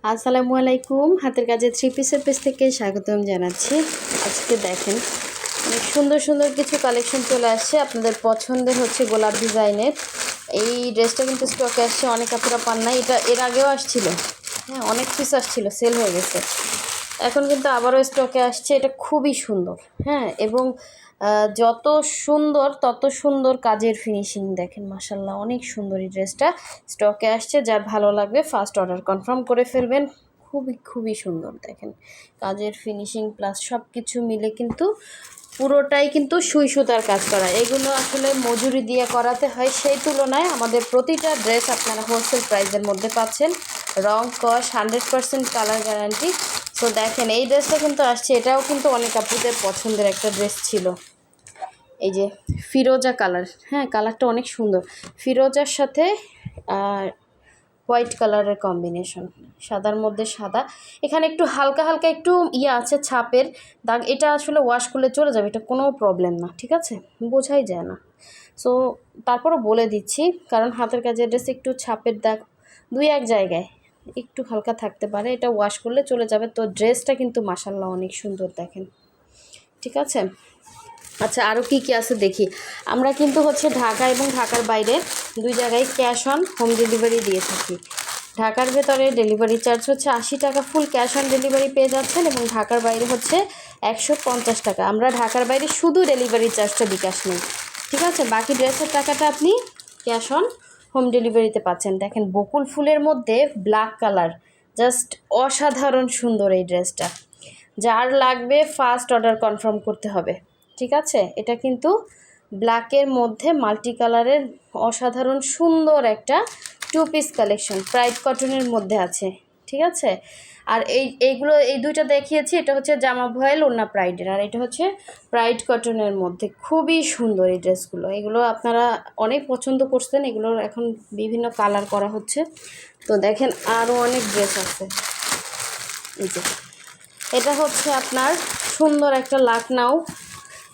আসসালামু আলাইকুম। হাতের কাজে থ্রি পিসের পেজ থেকে স্বাগতম জানাচ্ছি। আজকে দেখেন অনেক সুন্দর সুন্দর কিছু কালেকশন চলে আসছে। আপনাদের পছন্দের হচ্ছে গোলাপ ডিজাইনের এই ড্রেসটা কিন্তু স্টকে আসছে, অনেক আপনারা পান নাই। এটা এর আগেও আসছিল, হ্যাঁ অনেক পিস আসছিল, সেল হয়ে গেছে। এখন কিন্তু আবারও স্টকে আসছে। এটা খুবই সুন্দর, হ্যাঁ, এবং যত সুন্দর তত সুন্দর কাজের ফিনিশিং। দেখেন মাশাল্লাহ অনেক সুন্দর এই ড্রেসটা স্টকে আসছে। যার ভালো লাগবে ফার্স্ট অর্ডার কনফার্ম করে ফেলবেন। খুবই খুবই সুন্দর দেখেন কাজের ফিনিশিং প্লাস সব কিছু মিলে কিন্তু পুরোটাই কিন্তু সুই সুতার কাজ করা। এগুলো আসলে মজুরি দিয়ে করাতে হয়, সেই তুলনায় আমাদের প্রতিটা ড্রেস আপনারা হোলসেল প্রাইসের মধ্যে পাচ্ছেন। রং কস 100% কালার গ্যারান্টি। তো দেখেন এই ড্রেসটা কিন্তু আসছে, এটাও কিন্তু অনেক আপুদের পছন্দের একটা ড্রেস ছিল। এই যে ফিরোজা কালার, হ্যাঁ কালারটা অনেক সুন্দর। ফিরোজার সাথে হোয়াইট কালারের কম্বিনেশন, সাদার মধ্যে সাদা। এখানে একটু হালকা হালকা একটু আছে ছাপের দাগ। এটা আসলে ওয়াশ করলে চলে যাবে, এটা কোনো প্রবলেম না, ঠিক আছে, বোঝাই যায় না। সো তারপরও বলে দিচ্ছি, কারণ হাতের কাজের ড্রেস একটু ছাপের দাগ দুই এক জায়গায় একটু হালকা থাকতে পারে, এটা ওয়াশ করলে চলে যাবে। তো ড্রেসটা কিন্তু মাশাল্লাহ অনেক সুন্দর দেখেন, ঠিক আছে। আচ্ছা আরও কী কী আছে দেখি। আমরা কিন্তু হচ্ছে ঢাকা এবং ঢাকার বাইরে দুই জায়গায় ক্যাশ অন হোম ডেলিভারি দিয়ে থাকি। ঢাকার ভেতরে ডেলিভারি চার্জ হচ্ছে 80 টাকা, ফুল ক্যাশ অন ডেলিভারি পেয়ে যাচ্ছেন, এবং ঢাকার বাইরে হচ্ছে 150 টাকা। আমরা ঢাকার বাইরে শুধু ডেলিভারি চার্জটা বিকাশ নেই, ঠিক আছে। বাকি ড্রেসের টাকাটা আপনি ক্যাশ অন হোম ডেলিভারিতে পাচ্ছেন। দেখেন বকুল ফুলের মধ্যে ব্ল্যাক কালার, জাস্ট অসাধারণ সুন্দর এই ড্রেসটা। যার লাগবে ফার্স্ট অর্ডার কনফার্ম করতে হবে, ঠিক আছে। এটা কিন্তু ব্ল্যাকের মধ্যে মাল্টি কালারের অসাধারণ সুন্দর একটা টু পিস কালেকশন, প্রাইড কটনের মধ্যে আছে, ঠিক আছে। আর এইগুলো এই দুইটা দেখিয়েছি, এটা হচ্ছে জামা ভয়েল ওড়না প্রাইডের, আর এটা হচ্ছে প্রাইড কটনের মধ্যে। খুবই সুন্দর এই ড্রেসগুলো, এগুলো আপনারা অনেক পছন্দ করছেন, এগুলোর এখন বিভিন্ন কালার করা হচ্ছে। তো দেখেন আরও অনেক ড্রেস আছে। এই যে এটা হচ্ছে আপনার সুন্দর একটা লাকনাউ।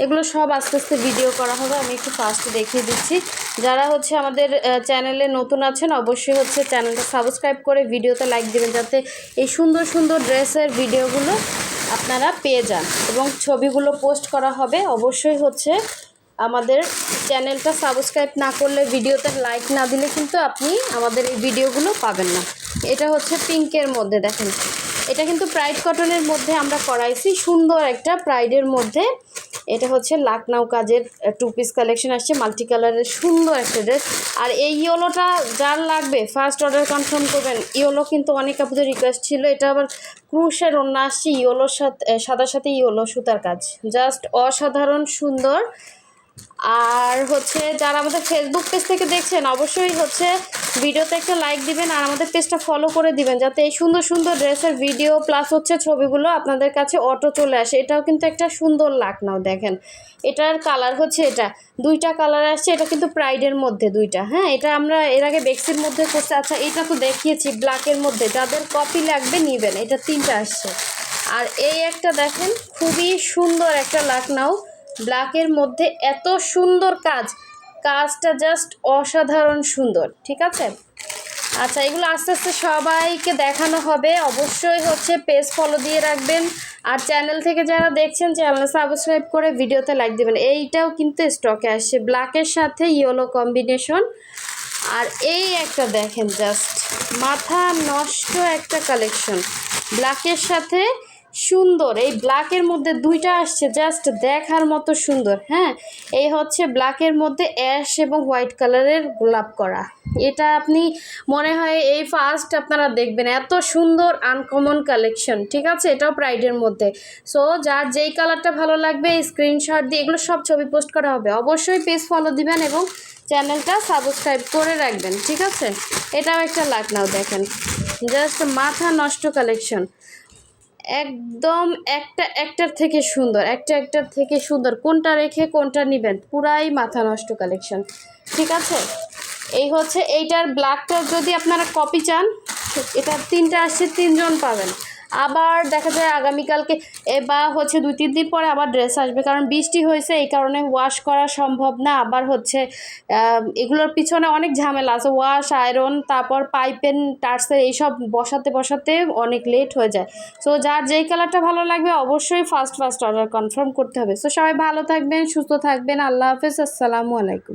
এগুলো সব আস্তে আস্তে ভিডিও করা হবে, আমি একটু ফার্স্টে দেখিয়ে দিচ্ছি। যারা হচ্ছে আমাদের চ্যানেলে নতুন আছেন অবশ্যই হচ্ছে চ্যানেলটা সাবস্ক্রাইব করে ভিডিওতে লাইক দেবেন, যাতে এই সুন্দর সুন্দর ড্রেসের ভিডিওগুলো আপনারা পেয়ে যান, এবং ছবিগুলো পোস্ট করা হবে। অবশ্যই হচ্ছে আমাদের চ্যানেলটা সাবস্ক্রাইব না করলে, ভিডিওতে লাইক না দিলে কিন্তু আপনি আমাদের এই ভিডিওগুলো পাবেন না। এটা হচ্ছে পিঙ্কের মধ্যে, দেখেন এটা কিন্তু প্রাইড কটনের মধ্যে আমরা করাইছি, সুন্দর একটা প্রাইডের মধ্যে। এটা হচ্ছে লাকনাউ কাজের টু পিস কালেকশন আসছে, মাল্টি কালারের সুন্দর একটা ড্রেস। আর এই ইয়েলোটা যার লাগবে ফার্স্ট অর্ডার কনফার্ম করবেন। ইয়েলো কিন্তু অনেক আপনাদের রিকোয়েস্ট ছিল, এটা আবার ক্রুশের ওড়না আসছে, ইয়েলোর সাথে সাদার সাথে ইয়েলো সুতার কাজ, জাস্ট অসাধারণ সুন্দর। আর হচ্ছে যারা আমাদের ফেসবুক পেজ থেকে দেখছেন অবশ্যই হচ্ছে ভিডিওতে একটা লাইক দিবেন, আর আমাদের পেজটা ফলো করে দিবেন, যাতে এই সুন্দর সুন্দর ড্রেসের ভিডিও প্লাস হচ্ছে ছবিগুলো আপনাদের কাছে অটো চলে আসে। এটাও কিন্তু একটা সুন্দর লাকনাউ, দেখেন এটার কালার হচ্ছে, এটা দুইটা কালার আসছে। এটা কিন্তু প্রাইডের মধ্যে দুইটা, হ্যাঁ এটা আমরা এর আগে বেক্সির মধ্যে করছি। আচ্ছা এটা তো দেখিয়েছি ব্ল্যাকের মধ্যে, যাদের কপি লাগবে নেবেন, এটা তিনটা আসছে। আর এই একটা দেখেন খুবই সুন্দর একটা লাকনাউ, ব্ল্যাকের মধ্যে এত সুন্দর কাজটা জাস্ট অসাধারণ সুন্দর, ঠিক আছে। আচ্ছা এগুলো আস্তে আস্তে সবাইকে দেখানো হবে, অবশ্যই হচ্ছে পেজ ফলো দিয়ে রাখবেন। আর চ্যানেল থেকে যারা দেখছেন চ্যানেল সাবস্ক্রাইব করে ভিডিওতে লাইক দেবেন। এইটাও কিন্তু স্টকে আসছে ব্ল্যাকের সাথে ইয়েলো কম্বিনেশন। আর এই একটা দেখেন জাস্ট মাথা নষ্ট একটা কালেকশন, ব্ল্যাকের সাথে সুন্দর। এই ব্ল্যাকের মধ্যে দুইটা আসছে, জাস্ট দেখার মতো সুন্দর। হ্যাঁ এই হচ্ছে ব্ল্যাকের মধ্যে অ্যাশ এবং হোয়াইট কালারের গোলাপ করা। এটা আপনি মনে হয় এই ফার্স্ট আপনারা দেখবেন, এত সুন্দর আনকমন কালেকশন, ঠিক আছে। এটাও প্রাইডের মধ্যে। সো যার যেই কালারটা ভালো লাগবে স্ক্রিনশট দিয়ে এগুলো সব ছবি পোস্ট করা হবে। অবশ্যই পেজ ফলো দিবেন এবং চ্যানেলটা সাবস্ক্রাইব করে রাখবেন, ঠিক আছে। এটাও একটা লাকনাউ, দেখেন জাস্ট মাথা নষ্ট কালেকশন, একদম একটার থেকে সুন্দর, একটার থেকে সুন্দর, কোনটা রেখে কোনটা নেবেন, পুরাই মাথা নষ্ট কালেকশন, ঠিক আছে। এই হচ্ছে এইটার ব্ল্যাকটা যদি আপনারা কপি চান, এটা তিনটা আসছে, তিনজন পাবেন। আবার দেখা যায় আগামীকালকে বা হচ্ছে 2-3 দিন পরে আবার ড্রেস আসবে, কারণ বৃষ্টি হয়েছে এই কারণে ওয়াশ করা সম্ভব না। আবার হচ্ছে এগুলোর পিছনে অনেক ঝামেলা আছে, ওয়াশ আয়রন তারপর পাইপেন টার্সেল এইসব বসাতে বসাতে অনেক লেট হয়ে যায়। সো যার যেই কালারটা ভালো লাগবে অবশ্যই ফার্স্ট অর্ডার কনফার্ম করতে হবে। সো সবাই ভালো থাকবেন, সুস্থ থাকবেন, আল্লাহ হাফেজ, আসসালামু আলাইকুম।